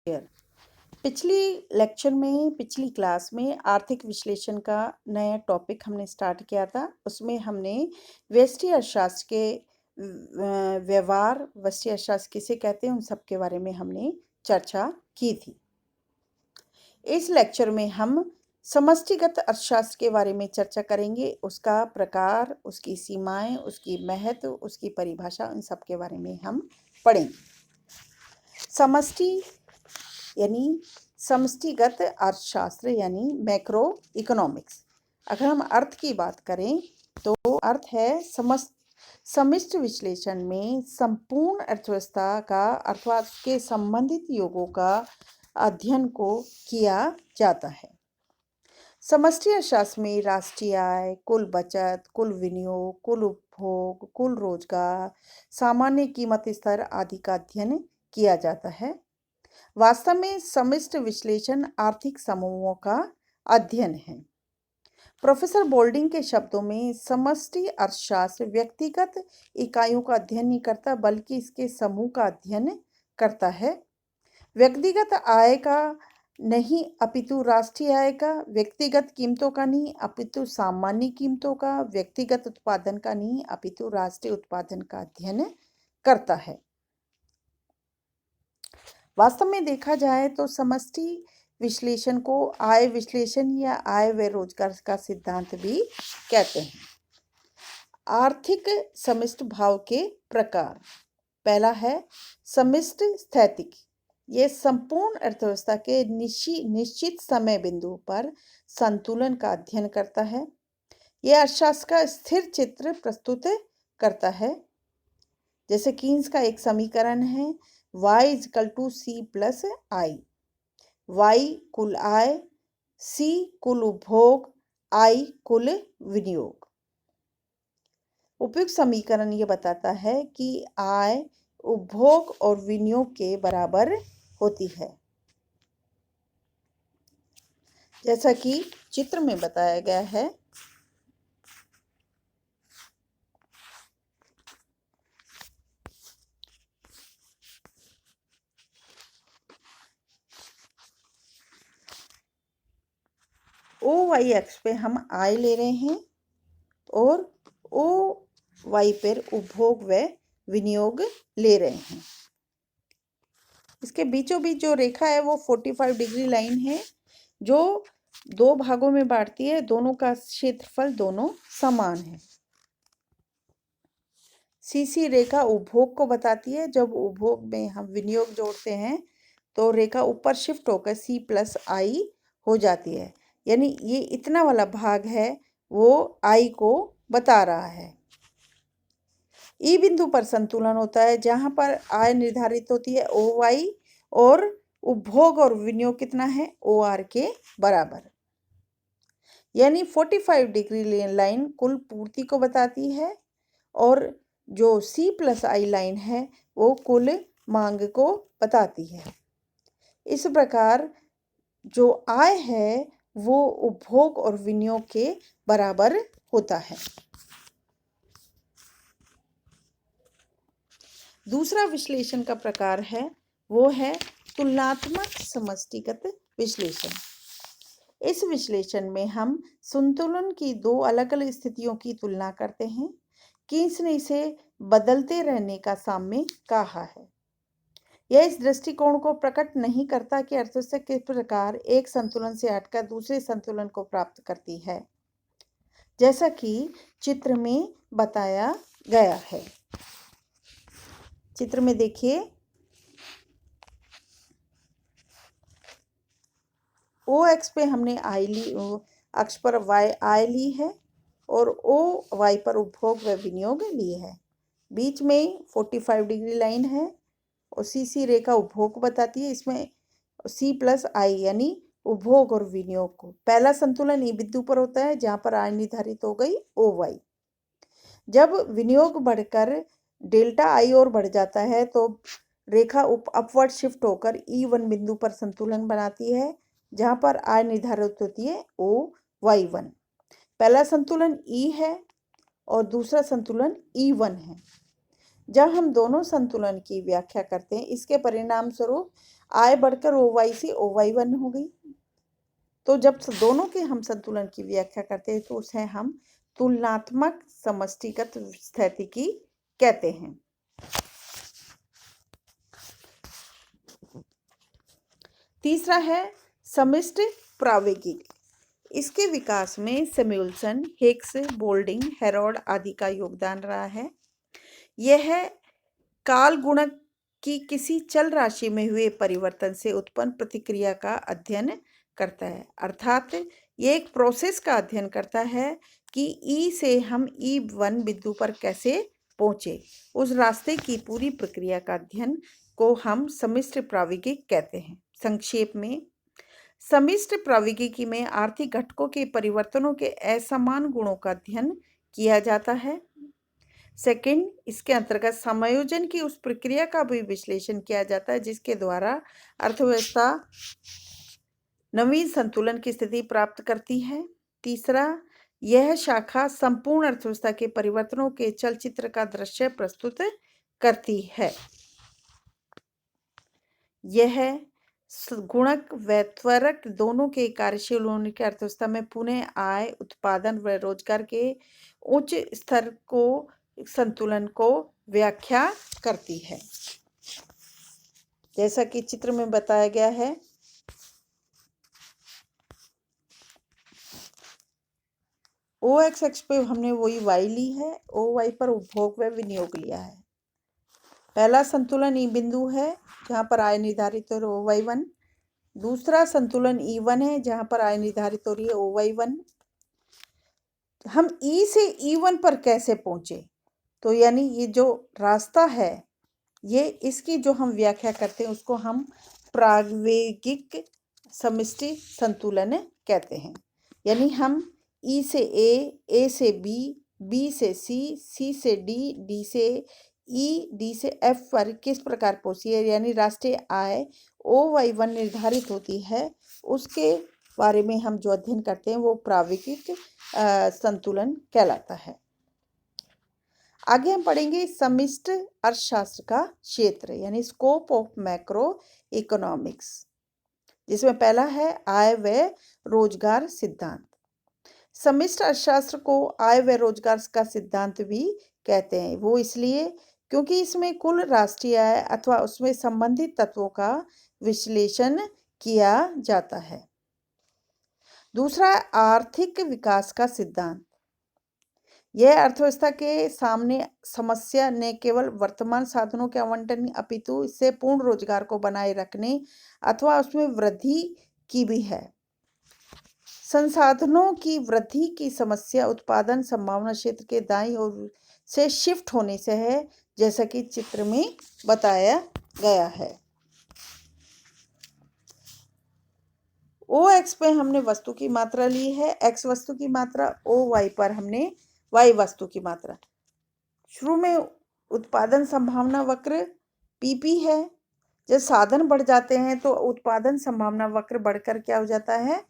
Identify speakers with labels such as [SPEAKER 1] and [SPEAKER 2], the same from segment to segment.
[SPEAKER 1] Share. पिछली class में आर्थिक विश्लेषण का नया टॉपिक हमने स्टार्ट किया था। उसमें हमने व्यष्टि अर्थशास्त्र के व्यवहार, व्यष्टि अर्थशास्त्र किसे कहते हैं, उन सब के बारे में हमने चर्चा की थी। इस लेक्चर में हम समष्टिगत अर्थशास्त्र के बारे में चर्चा करेंगे। उसका प्रकार, उसकी सीमाएं, उसकी महत्व, उसकी परिभाषा, उन सब के बारे में हम पढ़ेंगे। समष्टि यानी समष्टिगत अर्थशास्त्र यानी मैक्रो इकोनॉमिक्स। अगर हम अर्थ की बात करें तो अर्थ है समष्टि विश्लेषण में संपूर्ण अर्थव्यवस्था का अथवा उसके संबंधित योगों का अध्ययन को किया जाता है। समष्टि अर्थशास्त्र में राष्ट्रीय आय, कुल बचत, कुल विनियोग, कुल उपभोग, कुल रोजगार, सामान्य कीमत स्तर आदि का अध्ययन किया जाता है। वास्तव में समष्टि विश्लेषण आर्थिक समूहों का अध्ययन है। प्रोफेसर बोल्डिंग के शब्दों में समष्टि अर्थशास्त्र व्यक्तिगत इकाइयों का अध्ययन नहीं करता, बल्कि इसके समूह का अध्ययन करता है। व्यक्तिगत आय का नहीं अपितु राष्ट्रीय आय का, व्यक्तिगत कीमतों का नहीं अपितु सामान्य कीमतों का, व्यक्तिगत उत्पादन का नहीं अपितु राष्ट्रीय उत्पादन का अध्ययन करता है। वास्तव में देखा जाए तो समष्टि विश्लेषण को आय विश्लेषण या आय व रोजगार का सिद्धांत भी कहते हैं। आर्थिक समष्टि भाव के प्रकार। पहला है समष्टि स्थैतिक। यह संपूर्ण अर्थव्यवस्था के निश्चित समय बिंदु पर संतुलन का अध्ययन करता है। यह अर्थशास्त्र का स्थिर चित्र प्रस्तुत करता है। जैसे कीन्स का एक समीकरण है y = c + i। y कुल आय, c कुल उपभोग, i कुल विनियोग। उपयुक्त समीकरण ये बताता है कि आय उपभोग और विनियोग के बराबर होती है, जैसा कि चित्र में बताया गया है। OY अक्ष पे हम आय ले रहे हैं और OY पर उपभोग व विनियोग ले रहे हैं। इसके बीचों बीच जो रेखा है वो 45 डिग्री लाइन है, जो दो भागों में बांटती है। दोनों का क्षेत्रफल दोनों समान है। CC रेखा उपभोग को बताती है। जब उपभोग में हम विनियोग जोड़ते हैं तो रेखा ऊपर शिफ्ट होकर C + I हो जाती है, यानी ये इतना वाला भाग है वो I को बता रहा है। ई बिंदु पर संतुलन होता है, जहां पर आय निर्धारित होती है OY और उपभोग और विनियोग कितना है OR के बराबर। यानी 45 डिग्री लाइन कुल पूर्ति को बताती है और जो C + I लाइन है वो कुल मांग को बताती है। इस प्रकार जो आय है वो उपभोग और विनियोग के बराबर होता है। दूसरा विश्लेषण का प्रकार है वो है तुलनात्मक समष्टिगत विश्लेषण। इस विश्लेषण में हम संतुलन की दो अलग अलग स्थितियों की तुलना करते हैं। कीन्स ने इसे बदलते रहने का साम्य कहा है। यह इस दृष्टिकोण को प्रकट नहीं करता कि अर्थव्यवस्था किस प्रकार एक संतुलन से हटकर दूसरे संतुलन को प्राप्त करती है, जैसा कि चित्र में बताया गया है। चित्र में देखिए, O अक्ष पे हमने आय ली, अक्ष पर आय ली है और OY पर उपभोग व विनियोग लिए है। बीच में 45 डिग्री लाइन है और CC रेखा उपभोग को बताती है। इसमें C + I यानी उपभोग और विनियोग को। पहला संतुलन ई बिंदु पर होता है जहां पर आय निर्धारित हो गई OY। जब विनियोग बढ़कर डेल्टा I और बढ़ जाता है तो रेखा अपवर्ड शिफ्ट होकर E1 बिंदु पर संतुलन बनाती है, जहां पर आय निर्धारित होती है OY1। पहला संतुलन E है और दूसरा संतुलन E1 है। जब हम दोनों संतुलन की व्याख्या करते हैं, इसके परिणाम स्वरूप आय बढ़कर ओ वाई से ओ वाई वन हो गई। तो जब दोनों के हम संतुलन की व्याख्या करते हैं तो उसे हम तुलनात्मक समष्टिगत स्थितिकी कहते हैं। तीसरा है समष्टि प्रावेगिक। इसके विकास में सैमुअलसन, हिक्स, बोल्डिंग, हेरोल्ड आदि का योगदान रहा है। यह काल गुणक की किसी चल राशि में हुए परिवर्तन से उत्पन्न प्रतिक्रिया का अध्ययन करता है, अर्थात ये एक प्रोसेस का अध्ययन करता है कि ई से हम E1 बिंदु पर कैसे पहुंचे। उस रास्ते की पूरी प्रक्रिया का अध्ययन को हम सम्मिश्र प्राविगिक कहते हैं। संक्षेप में, सम्मिश्र प्राविगिकी में आर्थिक घटकों के परिवर्तनों के असमान गुणों का अध्ययन किया जाता है। सेकंड, इसके अंतर्गत समायोजन की उस प्रक्रिया का भी विश्लेषण किया जाता है जिसके द्वारा अर्थव्यवस्था नवीन संतुलन की स्थिति प्राप्त करती है। तीसरा, यह शाखा संपूर्ण अर्थव्यवस्था के परिवर्तनों के चलचित्र का दृश्य प्रस्तुत करती है। यह गुणक व त्वरक दोनों के कार्यशील होने की अर्थव्यवस्था में पुनः आय, उत्पादन व रोजगार के उच्च स्तर को संतुलन को व्याख्या करती है। जैसा कि चित्र में बताया गया है, ओ एक्स पे हमने वही वाई ली है, ओ वाई पर उपभोग व विनियोग लिया है। पहला संतुलन ई बिंदु है जहां पर आय निर्धारित हो रही है ओ वाई वन। दूसरा संतुलन E1 है जहां पर आय निर्धारित हो रही है ओ वाई वन। हम ई से E1 पर कैसे पहुंचे, तो यानी ये जो रास्ता है, ये इसकी जो हम व्याख्या करते हैं उसको हम प्रावेगिक समष्टि संतुलन कहते हैं। यानी हम ई से ए से बी, बी से सी से डी से ई, डी से एफ पर किस प्रकार पहुंची है, यानी राष्ट्रीय आय ओ वाई वन निर्धारित होती है, उसके बारे में हम जो अध्ययन करते हैं वो प्रावेगिक संतुलन कहलाता है। आगे हम पढ़ेंगे समष्टि अर्थशास्त्र का क्षेत्र यानी स्कोप ऑफ मैक्रो इकोनॉमिक्स, जिसमें पहला है आय व रोजगार सिद्धांत। समष्टि अर्थशास्त्र को आय व रोजगार का सिद्धांत भी कहते हैं। वो इसलिए क्योंकि इसमें कुल राष्ट्रीय आय अथवा उसमें संबंधित तत्वों का विश्लेषण किया जाता है। दूसरा, आर्थिक विकास का सिद्धांत। यह अर्थव्यवस्था के सामने समस्या न केवल वर्तमान साधनों के आवंटन अपितु इससे पूर्ण रोजगार को बनाए रखने अथवा उसमें वृद्धि की भी है। संसाधनों की वृद्धि की समस्या उत्पादन संभावना क्षेत्र के दाईं ओर से शिफ्ट होने से है, जैसा कि चित्र में बताया गया है। ओ एक्स पे हमने वस्तु की मात्रा ली है, एक्स वस्तु की मात्रा, ओ वाई पर हमने वाई वस्तु की मात्रा। शुरू में उत्पादन संभावना वक्र पीपी है। जब साधन बढ़ जाते हैं तो उत्पादन संभावना वक्र बढ़कर क्या हो जाता है,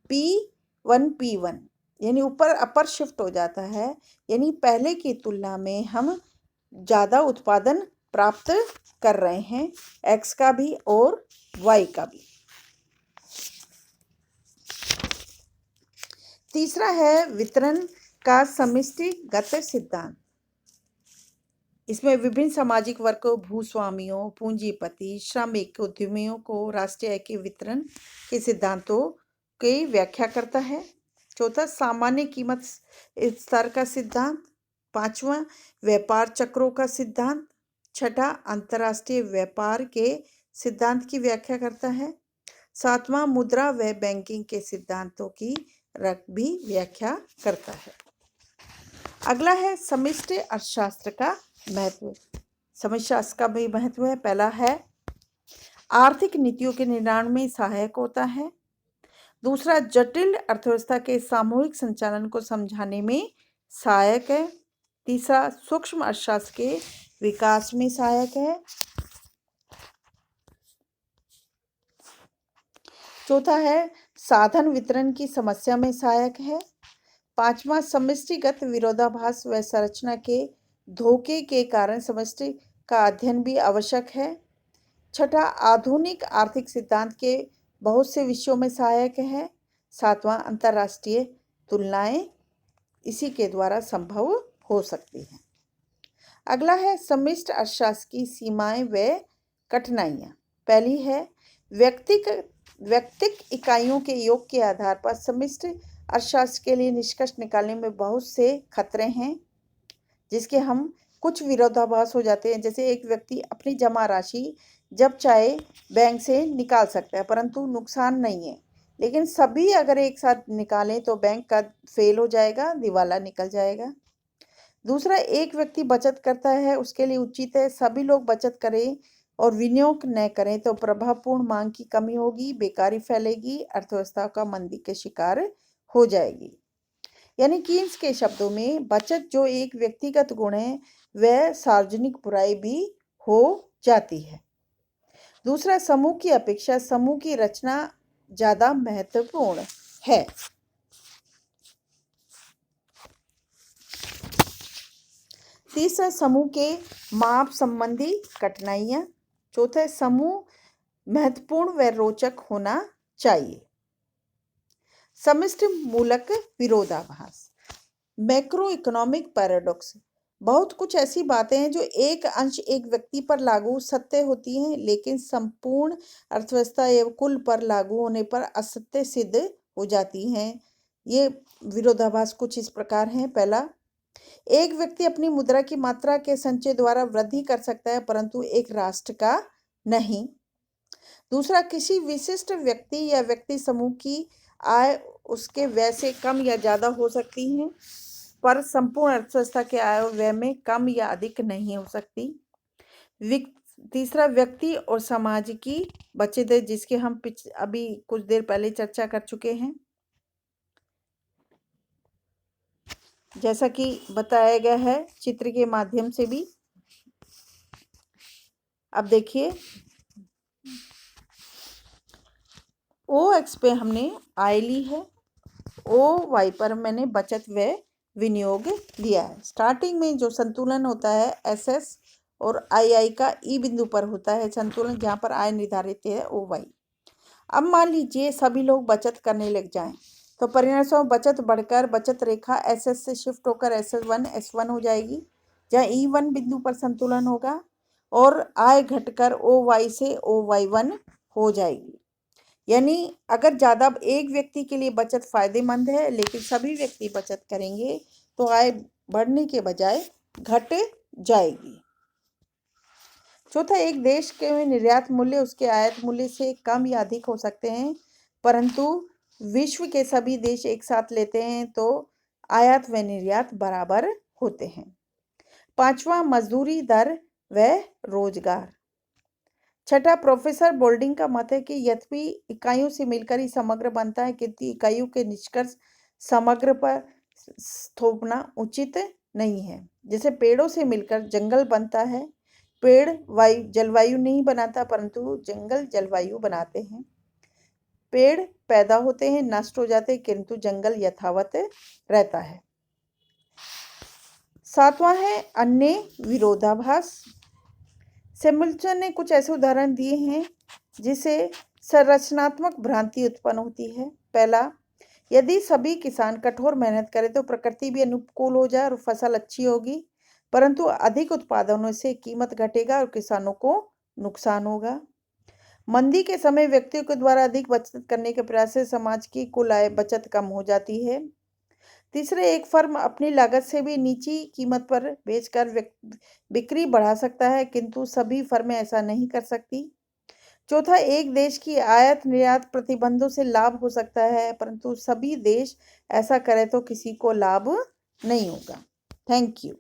[SPEAKER 1] P1 यानी ऊपर अपर शिफ्ट हो जाता है। यानी पहले की तुलना में हम ज़्यादा उत्पादन प्राप्त कर रहे हैं, एक्स का भी और वाई का भी। तीसरा है वितरण का समष्टिगत सिद्धांत। इसमें विभिन्न सामाजिक वर्गों, भूस्वामियों, पूंजीपति, श्रमिक, उद्यमियों को राष्ट्रीय आय के वितरण के सिद्धांतों की व्याख्या करता है। चौथा, सामान्य कीमत स्तर का सिद्धांत। पांचवा, व्यापार चक्रों का सिद्धांत। छठा, अंतर्राष्ट्रीय व्यापार के सिद्धांत की व्याख्या करता है। सातवां, मुद्रा व बैंकिंग के सिद्धांतों की भी व्याख्या करता है। अगला है समष्टि अर्थशास्त्र का महत्व। समष्टि शास्त्र का भी महत्व है। पहला है आर्थिक नीतियों के निर्माण में सहायक होता है। दूसरा, जटिल अर्थव्यवस्था के सामूहिक संचालन को समझाने में सहायक है। तीसरा, सूक्ष्म अर्थशास्त्र के विकास में सहायक है। चौथा है साधन वितरण की समस्या में सहायक है। पांचवा, समष्टिगत विरोधाभास व संरचना के धोखे के कारण समष्टि का अध्ययन भी आवश्यक है। छठा, आधुनिक आर्थिक सिद्धांत के बहुत से विषयों में सहायक है। सातवां, अंतर्राष्ट्रीय तुलनाएं इसी के द्वारा संभव हो सकती हैं। अगला है सम्मिश्र अर्थशास्त्र की सीमाएं व कठिनाइयां। पहली है व्यक्तिक इकाइयों के योग के आधार पर सम्मिश्र अर्थशास्त्र के लिए निष्कर्ष निकालने में बहुत से खतरे हैं, जिसके हम कुछ विरोधाभास हो जाते हैं। जैसे एक व्यक्ति अपनी जमा राशि जब चाहे बैंक से निकाल सकता है, परंतु नुकसान नहीं है। लेकिन सभी अगर एक साथ निकालें तो बैंक का फेल हो जाएगा, दिवाला निकल जाएगा। दूसरा, एक व्यक्ति बचत करता है, उसके लिए उचित है सभी लोग बचत करें और विनियोग न करें तो प्रभावपूर्ण मांग की कमी होगी, बेकारी फैलेगी, अर्थव्यवस्था का मंदी के शिकार हो जाएगी। यानी कीन्स के शब्दों में बचत जो एक व्यक्तिगत गुण है वह सार्वजनिक बुराई भी हो जाती है। दूसरा, समूह की अपेक्षा समूह की रचना ज्यादा महत्वपूर्ण है। तीसरा, समूह के माप संबंधी कठिनाइयां। चौथा, समूह महत्वपूर्ण व रोचक होना चाहिए। सम्मिश्र मूलक विरोधाभास, मैक्रो इकोनॉमिक पैराडॉक्स। बहुत कुछ ऐसी बातें हैं जो एक अंश एक व्यक्ति पर लागू सत्य होती हैं, लेकिन संपूर्ण अर्थव्यवस्था एवं कुल पर लागू होने पर असत्य सिद्ध हो जाती हैं। ये विरोधाभास कुछ इस प्रकार हैं। पहला, एक व्यक्ति अपनी मुद्रा की मात्रा के संचय द्वारा वृद्धि कर सकता है, परंतु एक राष्ट्र का नहीं। दूसरा, किसी विशिष्ट व्यक्ति या व्यक्ति समूह की आय उसके व्यय से कम या ज्यादा हो सकती है, पर संपूर्ण अर्थव्यवस्था के आय और व्यय में कम या अधिक नहीं हो सकती। तीसरा, व्यक्ति और समाज की बचत है, जिसके हम अभी कुछ देर पहले चर्चा कर चुके हैं, जैसा कि बताया गया है चित्र के माध्यम से भी। अब देखिए, ओ एक्स पे हमने आय ली है, ओ वाई पर मैंने बचत व विनियोग लिया है। स्टार्टिंग में जो संतुलन होता है एस एस और आई का ई बिंदु पर होता है संतुलन, जहाँ पर आय निर्धारित है ओ वाई। अब मान लीजिए सभी लोग बचत करने लग जाएं, तो परिणामस्वरूप बचत बढ़कर बचत रेखा एस एस से शिफ्ट होकर एस वन हो जाएगी, जहाँ ई वन बिंदु पर संतुलन होगा, और आय घटकर ओ वाई से ओ वाई वन हो जाएगी। यानी अगर ज़्यादा एक व्यक्ति के लिए बचत फायदेमंद है, लेकिन सभी व्यक्ति बचत करेंगे तो आय बढ़ने के बजाय घट जाएगी। चौथा, एक देश के निर्यात मूल्य उसके आयात मूल्य से कम या अधिक हो सकते हैं, परंतु विश्व के सभी देश एक साथ लेते हैं तो आयात व निर्यात बराबर होते हैं। पांचवा, मजदूरी दर व रोजगार। छठा, प्रोफेसर बोल्डिंग का मत है कि यद्यपि इकाइयों से मिलकर ही समग्र बनता है, किंतु इकाइयों के निष्कर्ष समग्र पर थोपना उचित नहीं है। जैसे पेड़ों से मिलकर जंगल बनता है, पेड़ जलवायु नहीं बनाता, परंतु जंगल जलवायु बनाते हैं। पेड़ पैदा होते हैं, नष्ट हो जाते हैं, किंतु जंगल यथावत रहता है। सातवां है अन्य विरोधाभास। सैमुअल्सन ने कुछ ऐसे उदाहरण दिए हैं जिसे संरचनात्मक भ्रांति उत्पन्न होती है। पहला, यदि सभी किसान कठोर मेहनत करें तो प्रकृति भी अनुकूल हो जाए और फसल अच्छी होगी, परंतु अधिक उत्पादन से कीमत घटेगा और किसानों को नुकसान होगा। मंदी के समय व्यक्तियों के द्वारा अधिक बचत करने के प्रयास से समाज की कुल आय बचत कम हो जाती है। तीसरे, एक फर्म अपनी लागत से भी नीची कीमत पर बेचकर बिक्री बढ़ा सकता है, किंतु सभी फर्में ऐसा नहीं कर सकती। चौथा, एक देश की आयात निर्यात प्रतिबंधों से लाभ हो सकता है, परंतु सभी देश ऐसा करें तो किसी को लाभ नहीं होगा। Thank you.